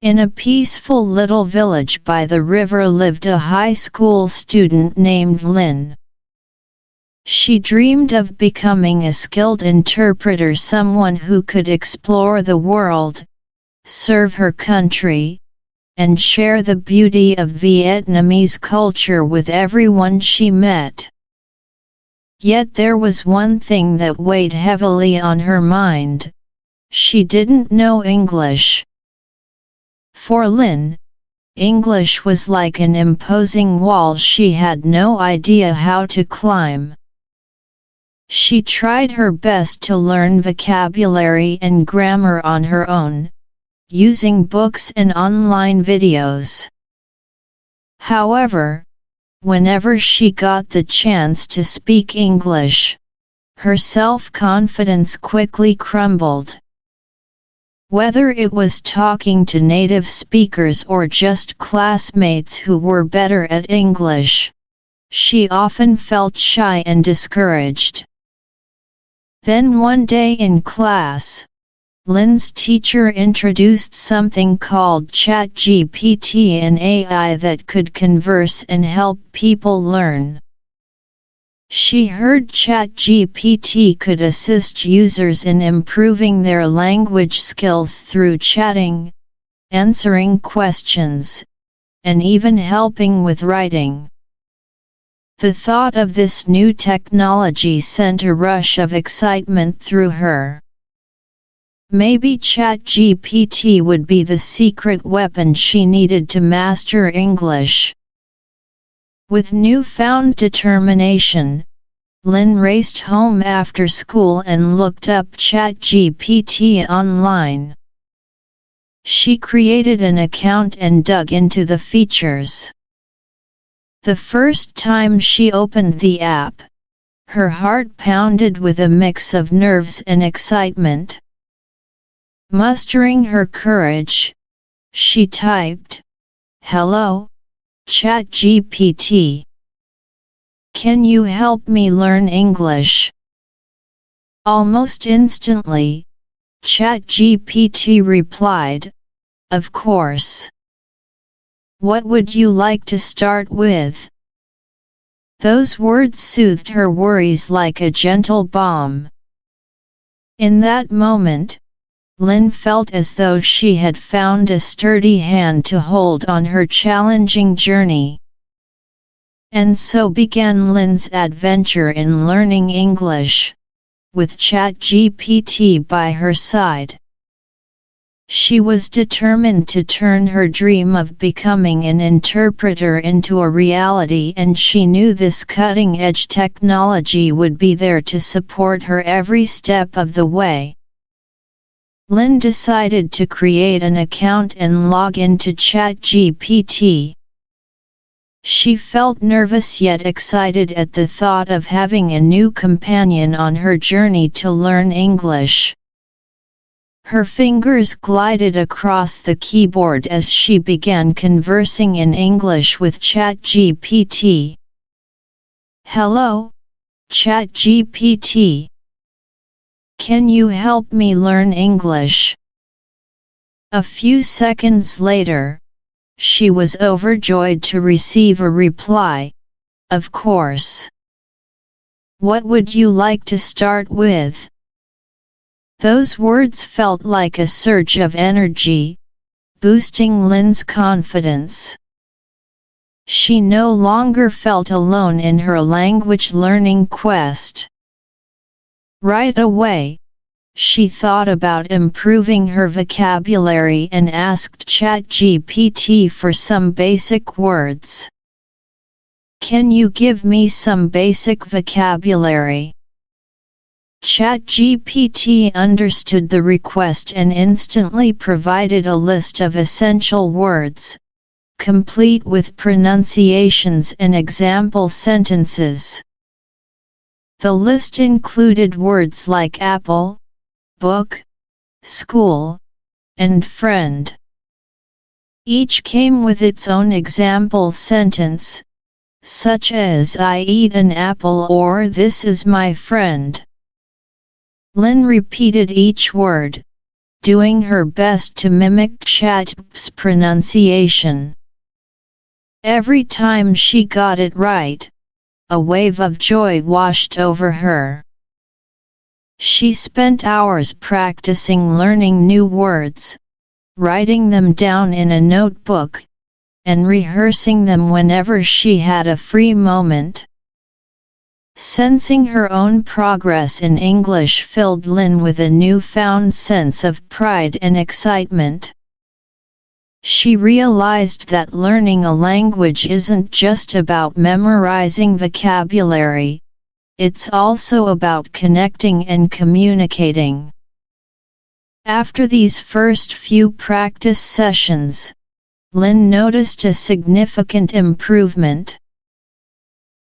In a peaceful little village by the river lived a high school student named Lynn. She dreamed of becoming a skilled interpreter, someone who could explore the world, serve her country, and share the beauty of Vietnamese culture with everyone she met. Yet there was one thing that weighed heavily on her mind: she didn't know English. For Lynn, English was like an imposing wall she had no idea how to climb. She tried her best to learn vocabulary and grammar on her own, using books and online videos. However, whenever she got the chance to speak English, her self-confidence quickly crumbled. Whether it was talking to native speakers or just classmates who were better at English, she often felt shy and discouraged. Then one day in class, Lynn's teacher introduced something called ChatGPT, an AI that could converse and help people learn. She heard ChatGPT could assist users in improving their language skills through chatting, answering questions, and even helping with writing. The thought of this new technology sent a rush of excitement through her. Maybe ChatGPT would be the secret weapon she needed to master English. With newfound determination, Lynn raced home after school and looked up ChatGPT online. She created an account and dug into the features. The first time she opened the app, her heart pounded with a mix of nerves and excitement. Mustering her courage, she typed, "Hello, ChatGPT. Can you help me learn English?" Almost instantly, ChatGPT replied, "Of course. What would you like to start with?" Those words soothed her worries like a gentle balm. In that moment, Lynn felt as though she had found a sturdy hand to hold on her challenging journey. And so began Lynn's adventure in learning English, with ChatGPT by her side. She was determined to turn her dream of becoming an interpreter into a reality, and she knew this cutting-edge technology would be there to support her every step of the way. Lynn decided to create an account and log into ChatGPT. She felt nervous yet excited at the thought of having a new companion on her journey to learn English. Her fingers glided across the keyboard as she began conversing in English with ChatGPT. "Hello, ChatGPT. Can you help me learn English?" A few seconds later, she was overjoyed to receive a reply, "Of course. What would you like to start with?" Those words felt like a surge of energy, boosting Lynn's confidence. She no longer felt alone in her language learning quest. Right away, she thought about improving her vocabulary and asked ChatGPT for some basic words. "Can you give me some basic vocabulary?" ChatGPT understood the request and instantly provided a list of essential words, complete with pronunciations and example sentences. The list included words like apple, book, school, and friend. Each came with its own example sentence, such as "I eat an apple" or "This is my friend." Lynn repeated each word, doing her best to mimic ChatGPT's pronunciation. Every time she got it right, a wave of joy washed over her. She spent hours practicing learning new words, writing them down in a notebook, and rehearsing them whenever she had a free moment. Sensing her own progress in English filled Lynn with a newfound sense of pride and excitement. She realized that learning a language isn't just about memorizing vocabulary, it's also about connecting and communicating. After these first few practice sessions, Lynn noticed a significant improvement.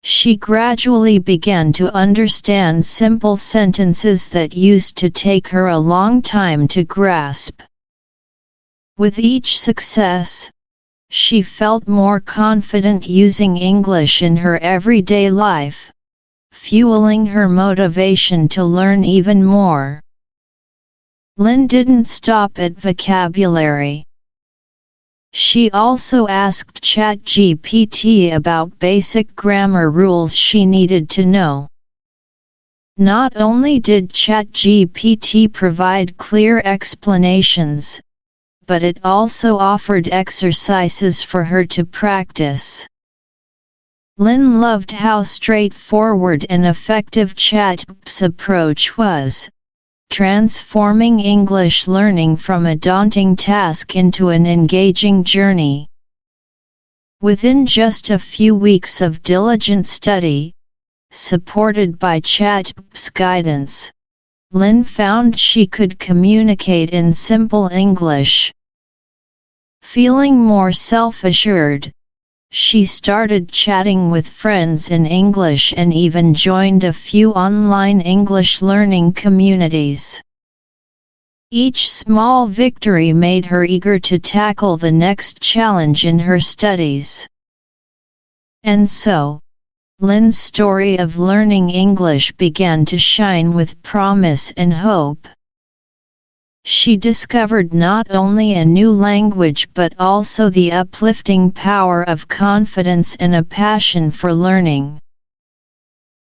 She gradually began to understand simple sentences that used to take her a long time to grasp. With each success, she felt more confident using English in her everyday life, fueling her motivation to learn even more. Lynn didn't stop at vocabulary. She also asked ChatGPT about basic grammar rules she needed to know. Not only did ChatGPT provide clear explanations, but it also offered exercises for her to practice. Lynn loved how straightforward and effective ChatGPT's approach was, transforming English learning from a daunting task into an engaging journey. Within just a few weeks of diligent study, supported by ChatGPT's guidance, Lynn found she could communicate in simple English. Feeling more self-assured, she started chatting with friends in English and even joined a few online English learning communities. Each small victory made her eager to tackle the next challenge in her studies. And so, Lynn's story of learning English began to shine with promise and hope. She discovered not only a new language but also the uplifting power of confidence and a passion for learning.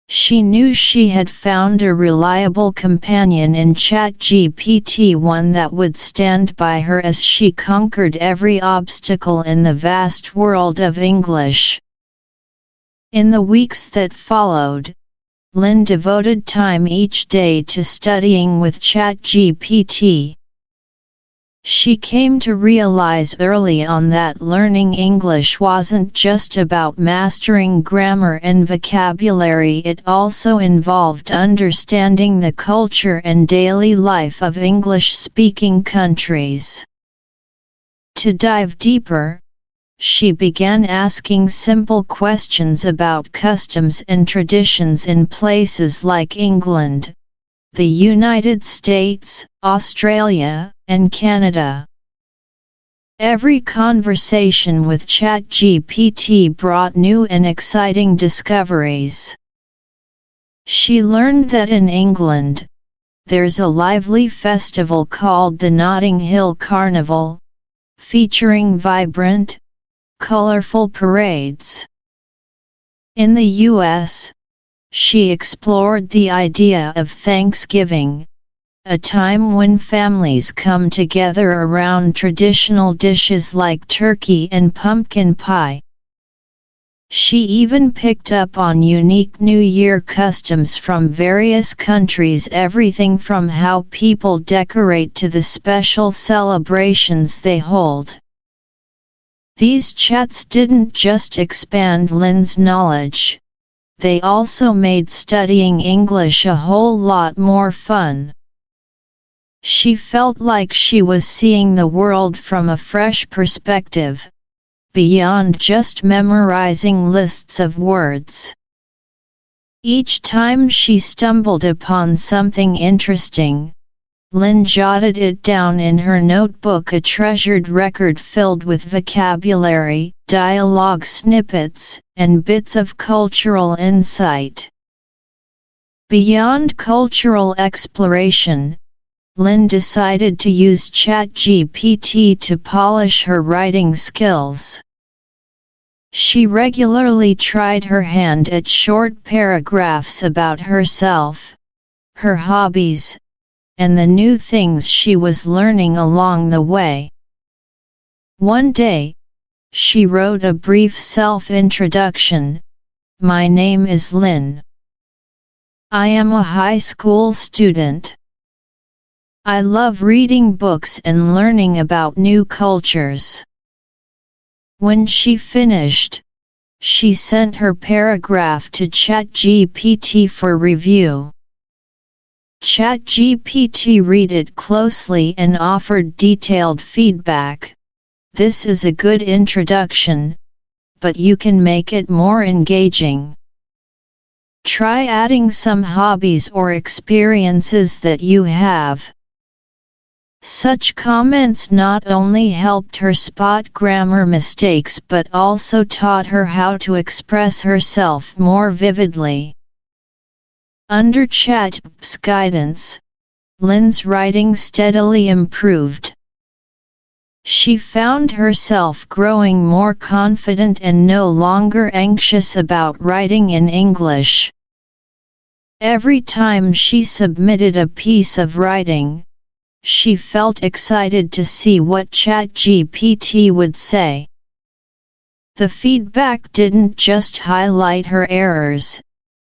She knew she had found a reliable companion in ChatGPT, one that would stand by her as she conquered every obstacle in the vast world of English. In the weeks that followed, Lynn devoted time each day to studying with ChatGPT. She came to realize early on that learning English wasn't just about mastering grammar and vocabulary, it also involved understanding the culture and daily life of English-speaking countries. To dive deeper, she began asking simple questions about customs and traditions in places like England, the United States, Australia, and Canada. Every conversation with ChatGPT brought new and exciting discoveries. She learned that in England, there's a lively festival called the Notting Hill Carnival, featuring vibrant, colorful parades. In the US, she explored the idea of Thanksgiving, a time when families come together around traditional dishes like turkey and pumpkin pie. She even picked up on unique New Year customs from various countries, everything from how people decorate to the special celebrations they hold. These chats didn't just expand Lynn's knowledge, they also made studying English a whole lot more fun. She felt like she was seeing the world from a fresh perspective, beyond just memorizing lists of words. Each time she stumbled upon something interesting, Lynn jotted it down in her notebook, a treasured record filled with vocabulary, dialogue snippets, and bits of cultural insight. Beyond cultural exploration, Lynn decided to use ChatGPT to polish her writing skills. She regularly tried her hand at short paragraphs about herself, her hobbies, and the new things she was learning along the way. One day, she wrote a brief self-introduction. "My name is Lynn. I am a high school student. I love reading books and learning about new cultures." When she finished, she sent her paragraph to ChatGPT for review. ChatGPT read it closely and offered detailed feedback. "This is a good introduction, but you can make it more engaging. Try adding some hobbies or experiences that you have." Such comments not only helped her spot grammar mistakes but also taught her how to express herself more vividly. Under ChatGPT's guidance, Lynn's writing steadily improved. She found herself growing more confident and no longer anxious about writing in English. Every time she submitted a piece of writing, she felt excited to see what ChatGPT would say. The feedback didn't just highlight her errors,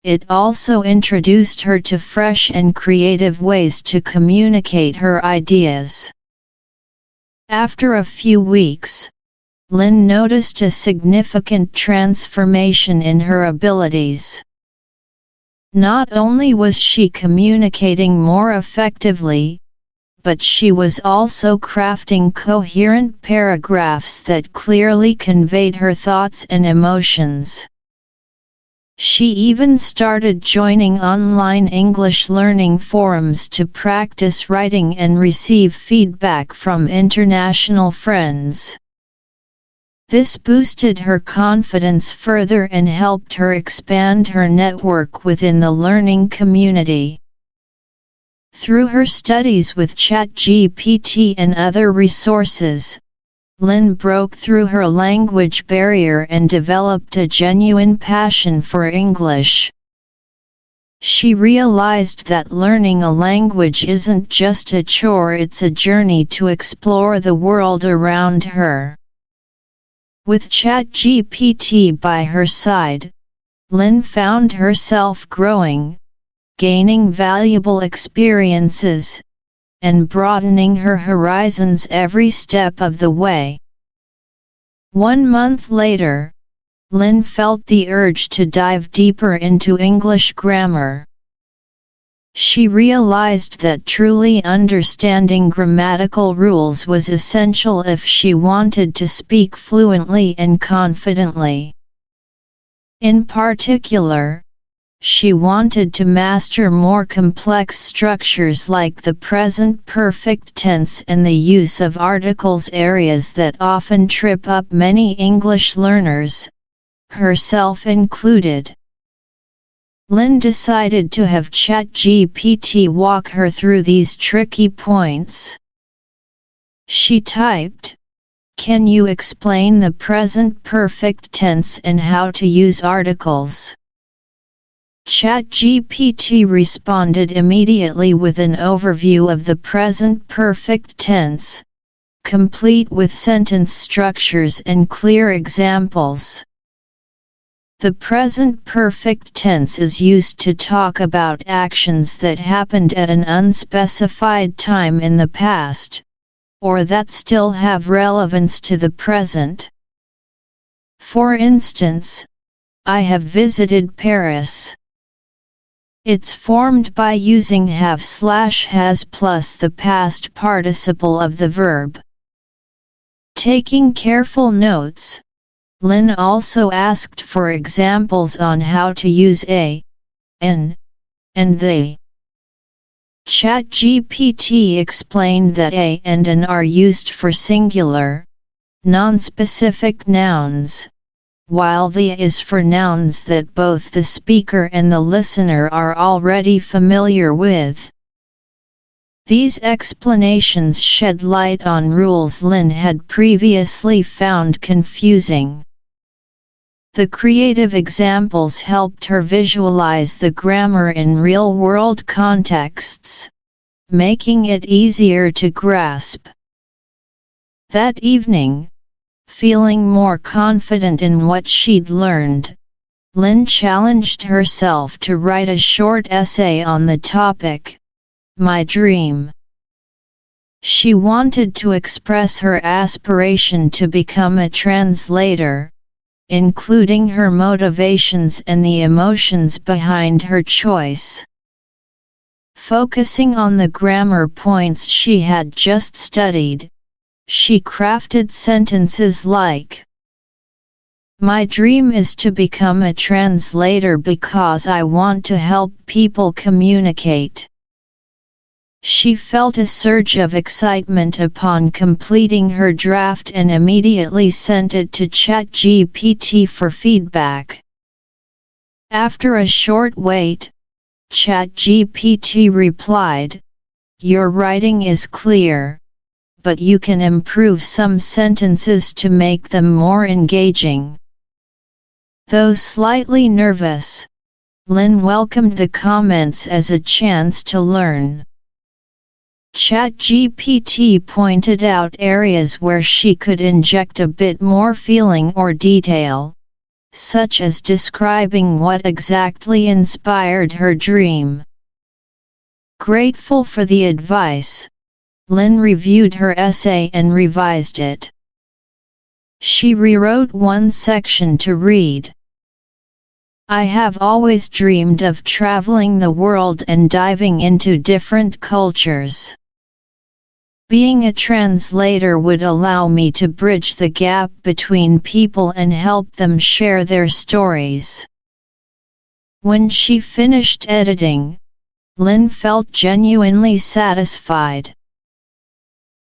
it also introduced her to fresh and creative ways to communicate her ideas. After a few weeks, Lynn noticed a significant transformation in her abilities. Not only was she communicating more effectively, but she was also crafting coherent paragraphs that clearly conveyed her thoughts and emotions. She even started joining online English learning forums to practice writing and receive feedback from international friends. This boosted her confidence further and helped her expand her network within the learning community. Through her studies with ChatGPT and other resources, Lynn broke through her language barrier and developed a genuine passion for English. She realized that learning a language isn't just a chore, it's a journey to explore the world around her. With ChatGPT by her side, Lynn found herself growing, gaining valuable experiences, and broadening her horizons every step of the way. 1 month later, Lynn felt the urge to dive deeper into English grammar. She realized that truly understanding grammatical rules was essential if she wanted to speak fluently and confidently. In particular, she wanted to master more complex structures like the present perfect tense and the use of articles, areas that often trip up many English learners, herself included. Lynn decided to have ChatGPT walk her through these tricky points. She typed, "Can you explain the present perfect tense and how to use articles?" ChatGPT responded immediately with an overview of the present perfect tense, complete with sentence structures and clear examples. The present perfect tense is used to talk about actions that happened at an unspecified time in the past, or that still have relevance to the present. For instance, "I have visited Paris." It's formed by using have/has plus the past participle of the verb. Taking careful notes, Lynn also asked for examples on how to use a, an, and they. ChatGPT explained that a and an are used for singular, non-specific nouns, while the is for nouns that both the speaker and the listener are already familiar with. These explanations shed light on rules Lynn had previously found confusing. The creative examples helped her visualize the grammar in real-world contexts, making it easier to grasp. That evening, feeling more confident in what she'd learned, Lynn challenged herself to write a short essay on the topic, "My Dream." She wanted to express her aspiration to become a translator, including her motivations and the emotions behind her choice. Focusing on the grammar points she had just studied, she crafted sentences like, "My dream is to become a translator because I want to help people communicate." She felt a surge of excitement upon completing her draft and immediately sent it to ChatGPT for feedback. After a short wait, ChatGPT replied, "Your writing is clear, but you can improve some sentences to make them more engaging." Though slightly nervous, Lynn welcomed the comments as a chance to learn. ChatGPT pointed out areas where she could inject a bit more feeling or detail, such as describing what exactly inspired her dream. Grateful for the advice, Lynn reviewed her essay and revised it. She rewrote one section to read, "I have always dreamed of traveling the world and diving into different cultures. Being a translator would allow me to bridge the gap between people and help them share their stories." When she finished editing, Lynn felt genuinely satisfied.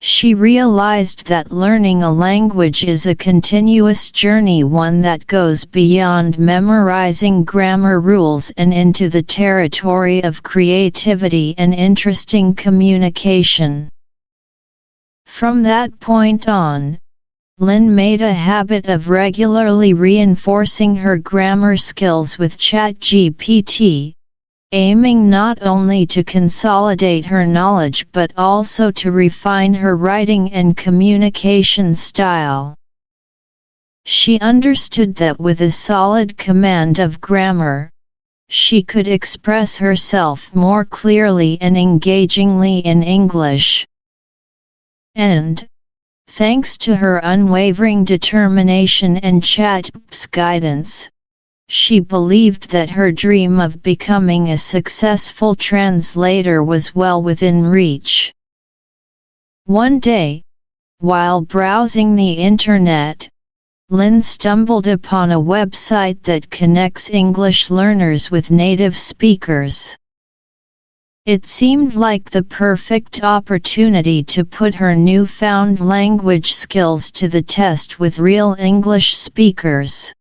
She realized that learning a language is a continuous journey, one that goes beyond memorizing grammar rules and into the territory of creativity and interesting communication. From that point on, Lynn made a habit of regularly reinforcing her grammar skills with ChatGPT, aiming not only to consolidate her knowledge but also to refine her writing and communication style. She understood that with a solid command of grammar, she could express herself more clearly and engagingly in English. And, thanks to her unwavering determination and ChatGPT's guidance, she believed that her dream of becoming a successful translator was well within reach. One day, while browsing the internet, Lynn stumbled upon a website that connects English learners with native speakers. It seemed like the perfect opportunity to put her newfound language skills to the test with real English speakers.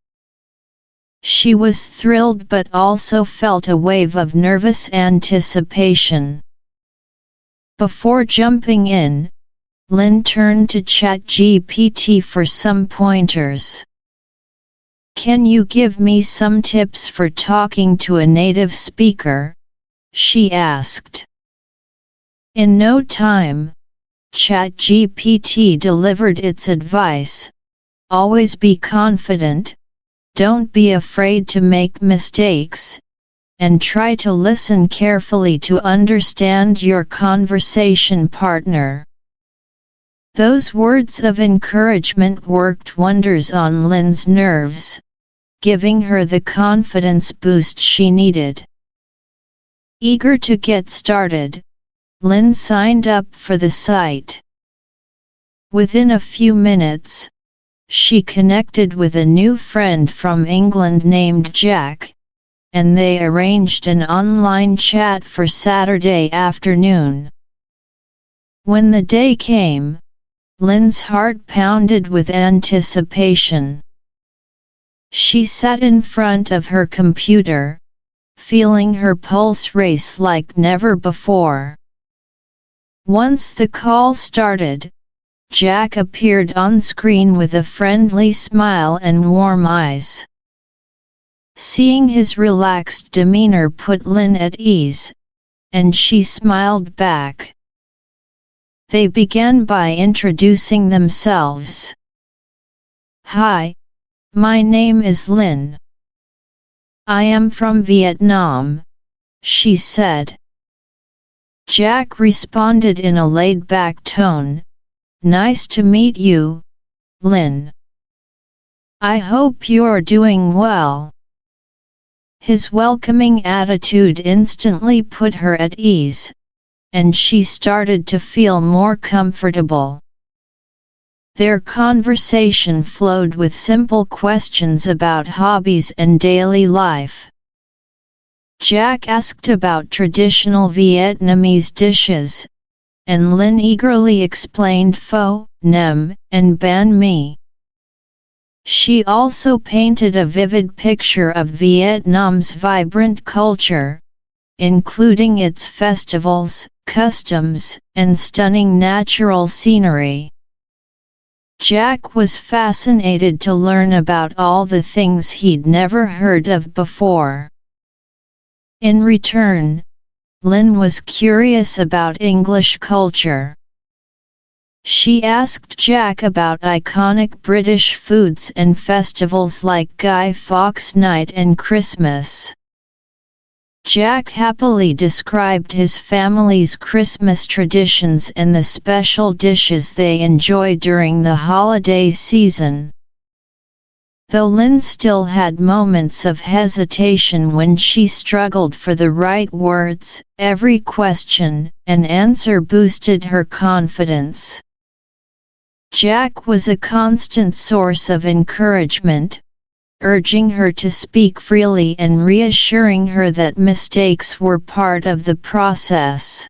She was thrilled but also felt a wave of nervous anticipation. Before jumping in, Lynn turned to ChatGPT for some pointers. "Can you give me some tips for talking to a native speaker?" she asked. In no time, ChatGPT delivered its advice: "Always be confident, don't be afraid to make mistakes, and try to listen carefully to understand your conversation partner." Those words of encouragement worked wonders on Lynn's nerves, giving her the confidence boost she needed. Eager to get started, Lynn signed up for the site. Within a few minutes, she connected with a new friend from England named Jack, and they arranged an online chat for Saturday afternoon. When the day came, Lynn's heart pounded with anticipation. She sat in front of her computer, feeling her pulse race like never before. Once the call started, Jack appeared on screen with a friendly smile and warm eyes. Seeing his relaxed demeanor put Lynn at ease, and she smiled back. They began by introducing themselves. "Hi, my name is Lynn. I am from Vietnam," she said. Jack responded in a laid-back tone, "Nice to meet you, Lynn. I hope you're doing well." His welcoming attitude instantly put her at ease, and she started to feel more comfortable. Their conversation flowed with simple questions about hobbies and daily life. Jack asked about traditional Vietnamese dishes, and Lynn eagerly explained pho, nem, and banh mi. She also painted a vivid picture of Vietnam's vibrant culture, including its festivals, customs, and stunning natural scenery. Jack was fascinated to learn about all the things he'd never heard of before. In return, Lynn was curious about English culture. She asked Jack about iconic British foods and festivals like Guy Fawkes Night and Christmas. Jack happily described his family's Christmas traditions and the special dishes they enjoy during the holiday season. Though Lynn still had moments of hesitation when she struggled for the right words, every question and answer boosted her confidence. Jack was a constant source of encouragement, urging her to speak freely and reassuring her that mistakes were part of the process.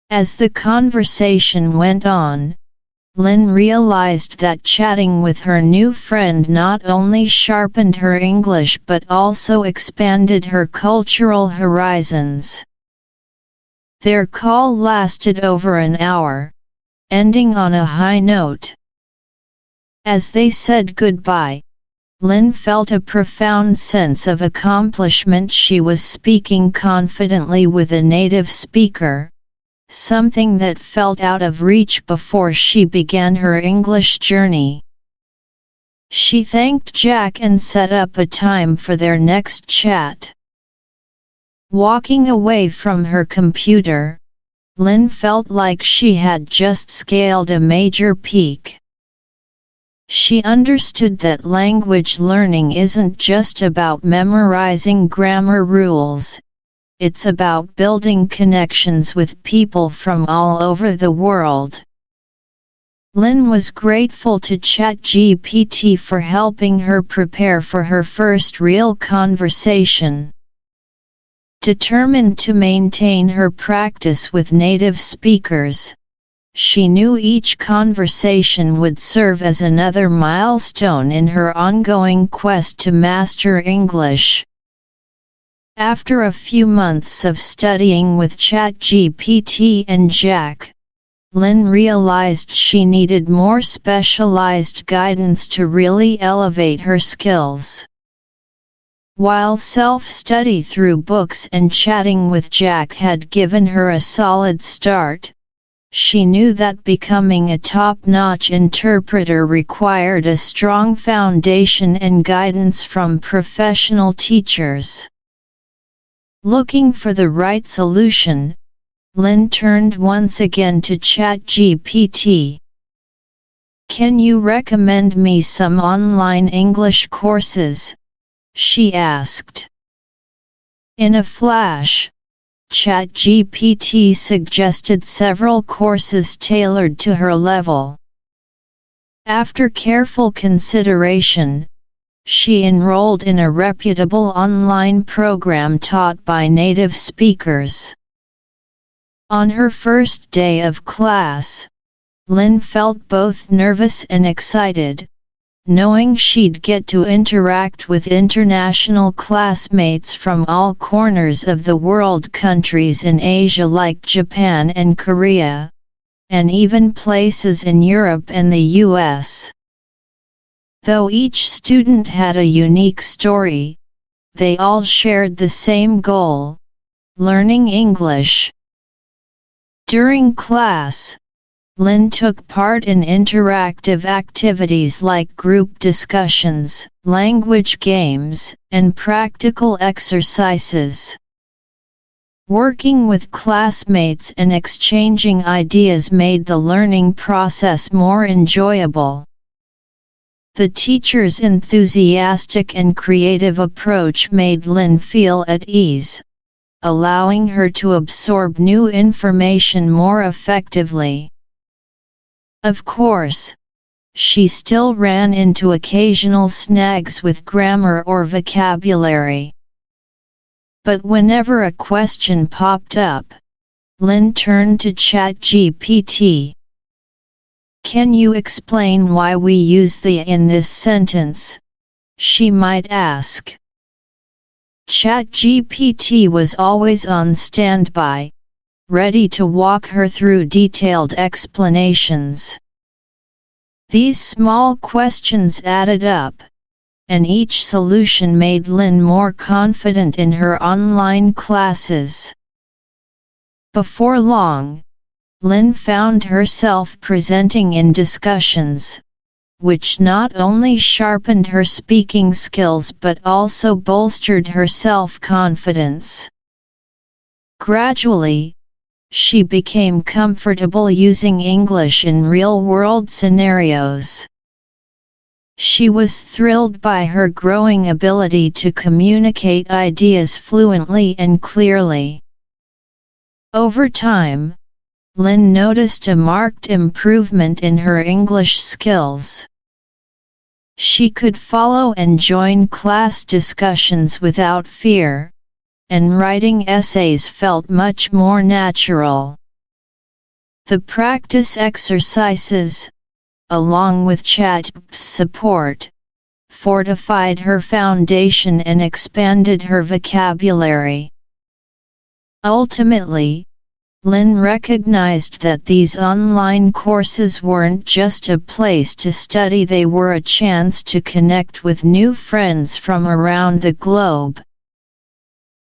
As the conversation went on, Lynn realized that chatting with her new friend not only sharpened her English but also expanded her cultural horizons. Their call lasted over an hour, ending on a high note. As they said goodbye, Lynn felt a profound sense of accomplishment. She was speaking confidently with a native speaker, something that felt out of reach before she began her English journey. She thanked Jack and set up a time for their next chat. Walking away from her computer, Lynn felt like she had just scaled a major peak. She understood that language learning isn't just about memorizing grammar rules. It's about building connections with people from all over the world. Lynn was grateful to ChatGPT for helping her prepare for her first real conversation. Determined to maintain her practice with native speakers, she knew each conversation would serve as another milestone in her ongoing quest to master English. After a few months of studying with ChatGPT and Jack, Lynn realized she needed more specialized guidance to really elevate her skills. While self-study through books and chatting with Jack had given her a solid start, she knew that becoming a top-notch interpreter required a strong foundation and guidance from professional teachers. Looking for the right solution, Lynn turned once again to ChatGPT. "Can you recommend me some online English courses?" she asked. In a flash, ChatGPT suggested several courses tailored to her level. After careful consideration, she enrolled in a reputable online program taught by native speakers. On her first day of class, Lynn felt both nervous and excited, knowing she'd get to interact with international classmates from all corners of the world, countries in Asia like Japan and Korea, and even places in Europe and the US. Though each student had a unique story, they all shared the same goal: learning English. During class, Lynn took part in interactive activities like group discussions, language games, and practical exercises. Working with classmates and exchanging ideas made the learning process more enjoyable. The teacher's enthusiastic and creative approach made Lynn feel at ease, allowing her to absorb new information more effectively. Of course, she still ran into occasional snags with grammar or vocabulary. But whenever a question popped up, Lynn turned to ChatGPT. "Can you explain why we use the in this sentence?" she might ask. ChatGPT was always on standby, ready to walk her through detailed explanations. These small questions added up, and each solution made Lynn more confident in her online classes. Before long, Lynn found herself presenting in discussions, which not only sharpened her speaking skills but also bolstered her self-confidence. Gradually, she became comfortable using English in real-world scenarios. She was thrilled by her growing ability to communicate ideas fluently and clearly. Over time, Lynn noticed a marked improvement in her English skills. She could follow and join class discussions without fear, and writing essays felt much more natural. The practice exercises, along with chat support, fortified her foundation and expanded her vocabulary. Ultimately, Lynn recognized that these online courses weren't just a place to study, they were a chance to connect with new friends from around the globe.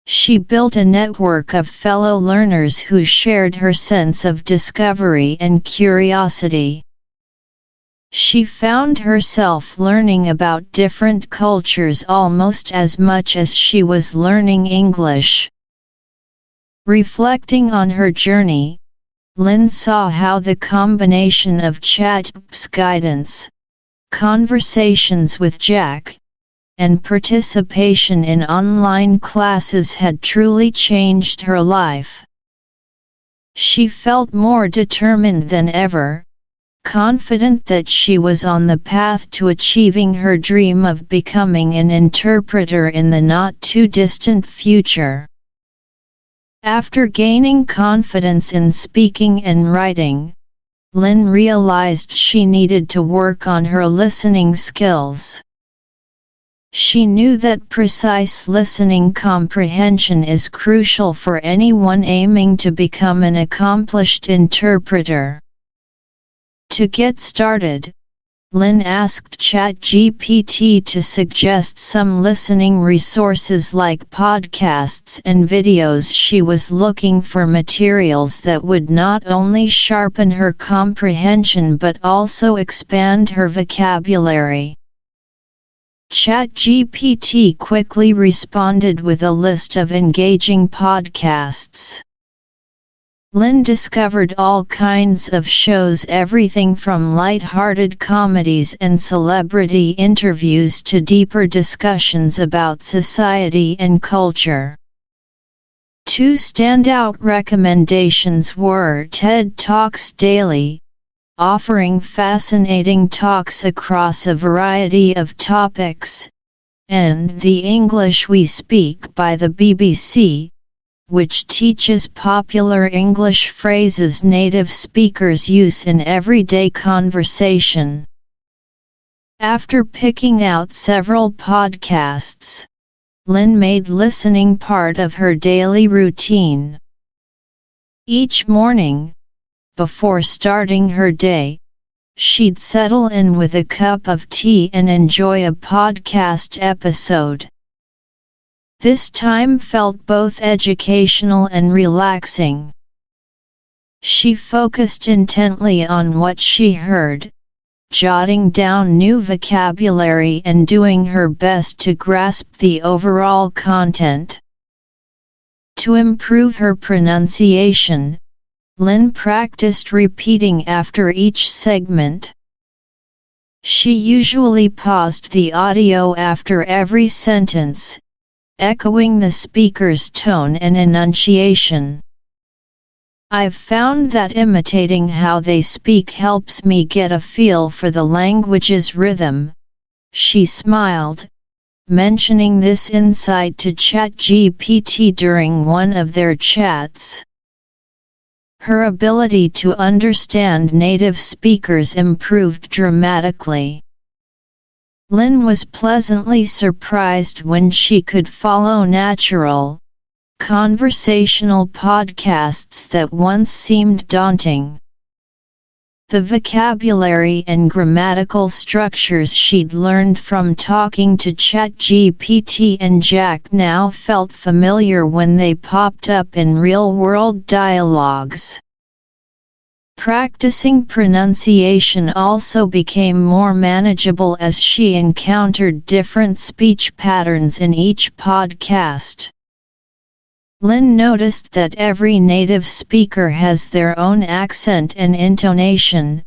She built a network of fellow learners who shared her sense of discovery and curiosity. She found herself learning about different cultures almost as much as she was learning English. Reflecting on her journey, Lynn saw how the combination of ChatGPT's guidance, conversations with Jack, and participation in online classes had truly changed her life. She felt more determined than ever, confident that she was on the path to achieving her dream of becoming an interpreter in the not-too-distant future. After gaining confidence in speaking and writing, Lynn realized she needed to work on her listening skills. She knew that precise listening comprehension is crucial for anyone aiming to become an accomplished interpreter. To get started, Lynn asked ChatGPT to suggest some listening resources like podcasts and videos. She was looking for materials that would not only sharpen her comprehension but also expand her vocabulary. ChatGPT quickly responded with a list of engaging podcasts. Lynn discovered all kinds of shows, everything from light-hearted comedies and celebrity interviews to deeper discussions about society and culture. Two standout recommendations were TED Talks Daily, offering fascinating talks across a variety of topics, and The English We Speak by the BBC, which teaches popular English phrases native speakers use in everyday conversation. After picking out several podcasts, Lynn made listening part of her daily routine. Each morning, before starting her day, she'd settle in with a cup of tea and enjoy a podcast episode. This time felt both educational and relaxing. She focused intently on what she heard, jotting down new vocabulary and doing her best to grasp the overall content. To improve her pronunciation, Lynn practiced repeating after each segment. She usually paused the audio after every sentence, echoing the speaker's tone and enunciation. I've found that imitating how they speak helps me get a feel for the language's rhythm, she smiled, mentioning this insight to ChatGPT during one of their chats. Her ability to understand native speakers improved dramatically. Lynn was pleasantly surprised when she could follow natural, conversational podcasts that once seemed daunting. The vocabulary and grammatical structures she'd learned from talking to ChatGPT and Jack now felt familiar when they popped up in real-world dialogues. Practicing pronunciation also became more manageable as she encountered different speech patterns in each podcast. Lynn noticed that every native speaker has their own accent and intonation,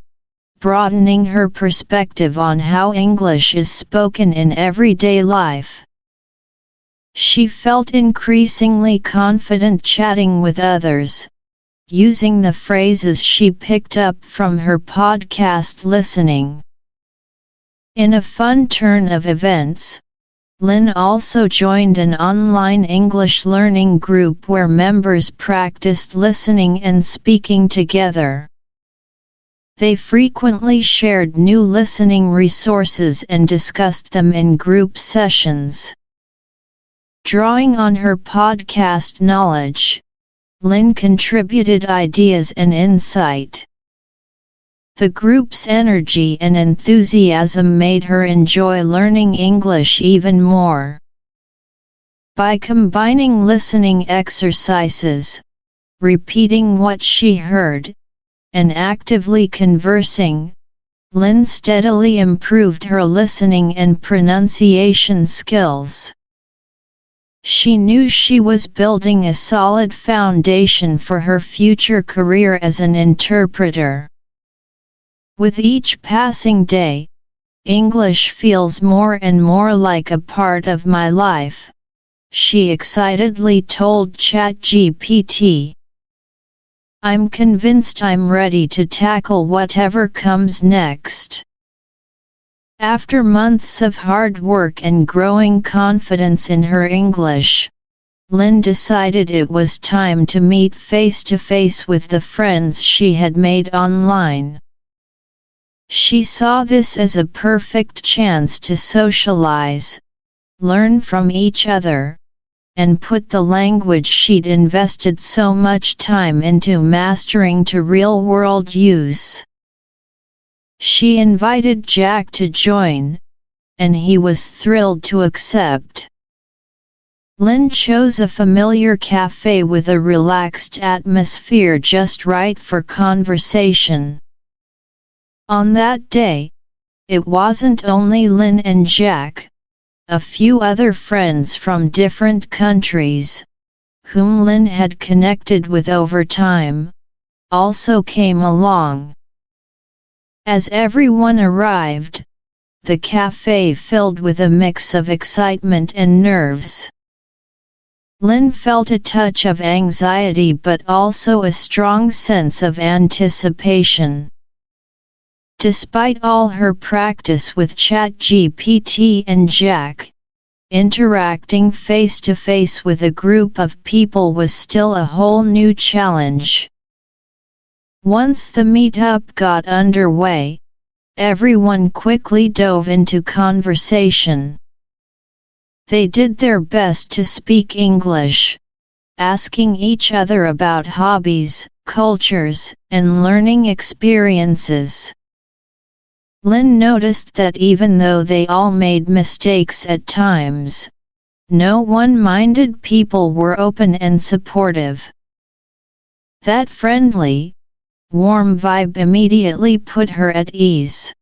broadening her perspective on how English is spoken in everyday life. She felt increasingly confident chatting with others, using the phrases she picked up from her podcast listening. In a fun turn of events, Lynn also joined an online English learning group where members practiced listening and speaking together. They frequently shared new listening resources and discussed them in group sessions. Drawing on her podcast knowledge, Lynn contributed ideas and insight. The group's energy and enthusiasm made her enjoy learning English even more. By combining listening exercises, repeating what she heard, and actively conversing, Lynn steadily improved her listening and pronunciation skills. She knew she was building a solid foundation for her future career as an interpreter. With each passing day, English feels more and more like a part of my life, she excitedly told ChatGPT. I'm convinced I'm ready to tackle whatever comes next. After months of hard work and growing confidence in her English, Lynn decided it was time to meet face-to-face with the friends she had made online. She saw this as a perfect chance to socialize, learn from each other, and put the language she'd invested so much time into mastering to real-world use. She invited Jack to join, and he was thrilled to accept. Lynn chose a familiar cafe with a relaxed atmosphere just right for conversation. On that day, it wasn't only Lynn and Jack. A few other friends from different countries, whom Lynn had connected with over time, also came along. As everyone arrived, the cafe filled with a mix of excitement and nerves. Lynn felt a touch of anxiety but also a strong sense of anticipation. Despite all her practice with ChatGPT and Jack, interacting face-to-face with a group of people was still a whole new challenge. Once the meetup got underway, everyone quickly dove into conversation. They did their best to speak English, asking each other about hobbies, cultures, and learning experiences. Lynn noticed that even though they all made mistakes at times, no one-minded people were open and supportive. That friendly, warm vibe immediately put her at ease.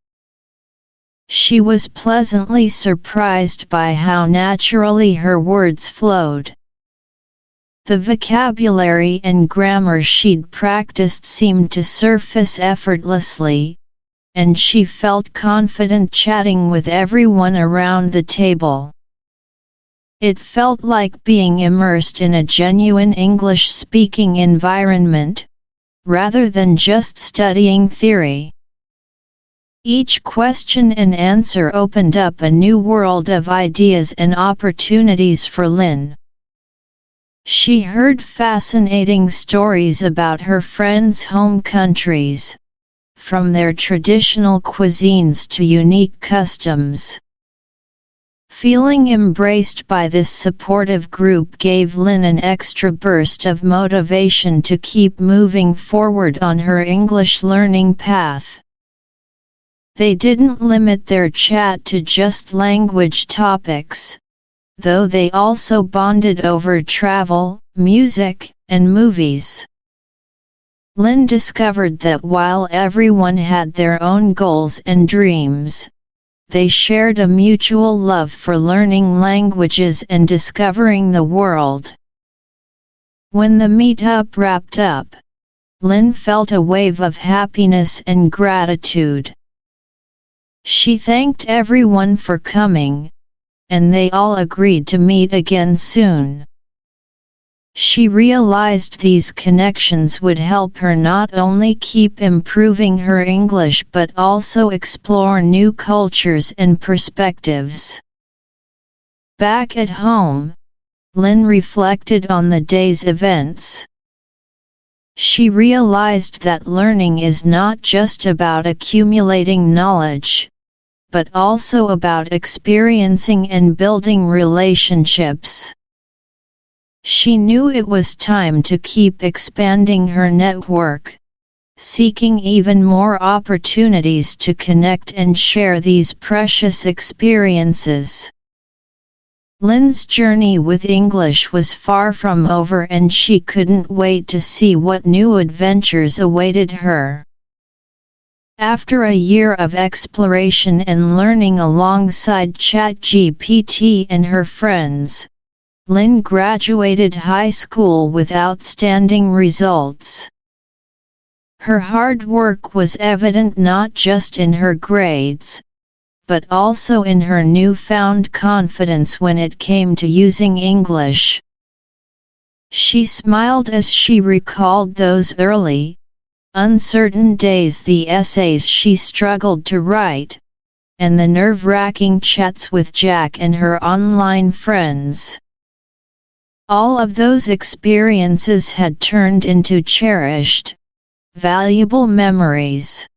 She was pleasantly surprised by how naturally her words flowed. The vocabulary and grammar she'd practiced seemed to surface effortlessly, and she felt confident chatting with everyone around the table. It felt like being immersed in a genuine English-speaking environment, rather than just studying theory. Each question and answer opened up a new world of ideas and opportunities for Lynn. She heard fascinating stories about her friends' home countries, from their traditional cuisines to unique customs. Feeling embraced by this supportive group gave Lynn an extra burst of motivation to keep moving forward on her English learning path. They didn't limit their chat to just language topics, though they also bonded over travel, music, and movies. Lynn discovered that while everyone had their own goals and dreams, they shared a mutual love for learning languages and discovering the world. When the meetup wrapped up, Lynn felt a wave of happiness and gratitude. She thanked everyone for coming, and they all agreed to meet again soon. She realized these connections would help her not only keep improving her English but also explore new cultures and perspectives. Back at home, Lynn reflected on the day's events. She realized that learning is not just about accumulating knowledge, but also about experiencing and building relationships. She knew it was time to keep expanding her network, seeking even more opportunities to connect and share these precious experiences. Lynn's journey with English was far from over, and she couldn't wait to see what new adventures awaited her. After a year of exploration and learning alongside ChatGPT and her friends, Lynn graduated high school with outstanding results. Her hard work was evident not just in her grades, but also in her newfound confidence when it came to using English. She smiled as she recalled those early, uncertain days, the essays she struggled to write, and the nerve-wracking chats with Jack and her online friends. All of those experiences had turned into cherished, valuable memories.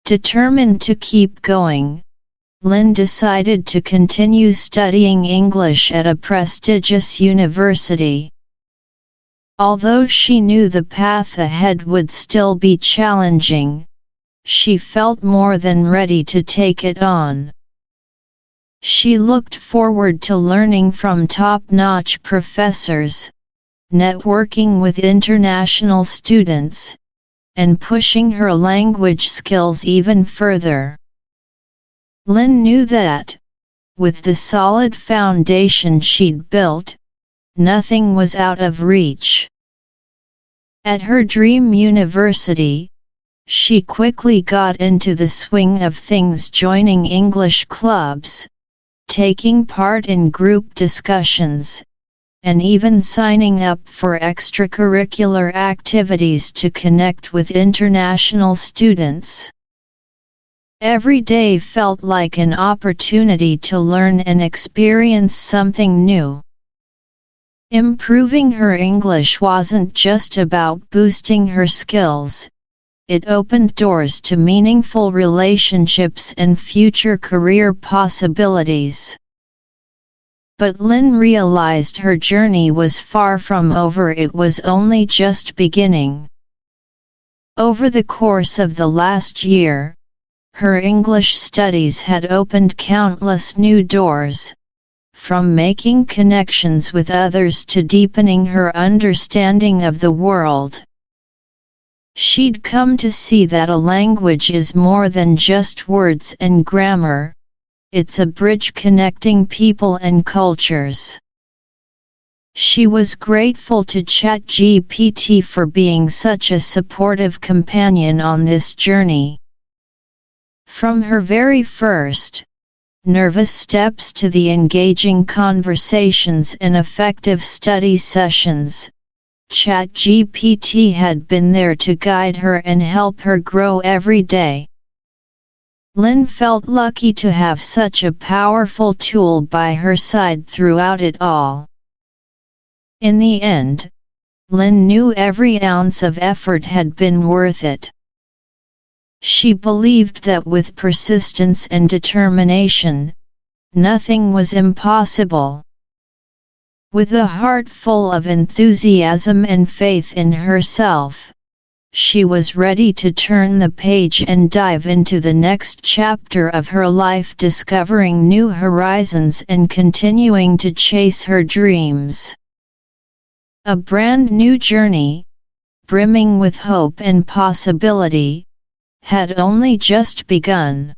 Determined to keep going, Lynn decided to continue studying English at a prestigious university. Although she knew the path ahead would still be challenging, she felt more than ready to take it on. She looked forward to learning from top-notch professors, networking with international students, and pushing her language skills even further. Lynn knew that, with the solid foundation she'd built, nothing was out of reach. At her dream university, she quickly got into the swing of things, joining English clubs, taking part in group discussions, and even signing up for extracurricular activities to connect with international students. Every day felt like an opportunity to learn and experience something new. Improving her English wasn't just about boosting her skills, it opened doors to meaningful relationships and future career possibilities. But Lynn realized her journey was far from over. It was only just beginning. Over the course of the last year, her English studies had opened countless new doors, from making connections with others to deepening her understanding of the world. She'd come to see that a language is more than just words and grammar, it's a bridge connecting people and cultures. She was grateful to ChatGPT for being such a supportive companion on this journey. From her very first, nervous steps to the engaging conversations and effective study sessions, ChatGPT had been there to guide her and help her grow every day. Lynn felt lucky to have such a powerful tool by her side throughout it all. In the end, Lynn knew every ounce of effort had been worth it. She believed that with persistence and determination, nothing was impossible. With a heart full of enthusiasm and faith in herself, she was ready to turn the page and dive into the next chapter of her life, discovering new horizons and continuing to chase her dreams. A brand new journey, brimming with hope and possibility, had only just begun.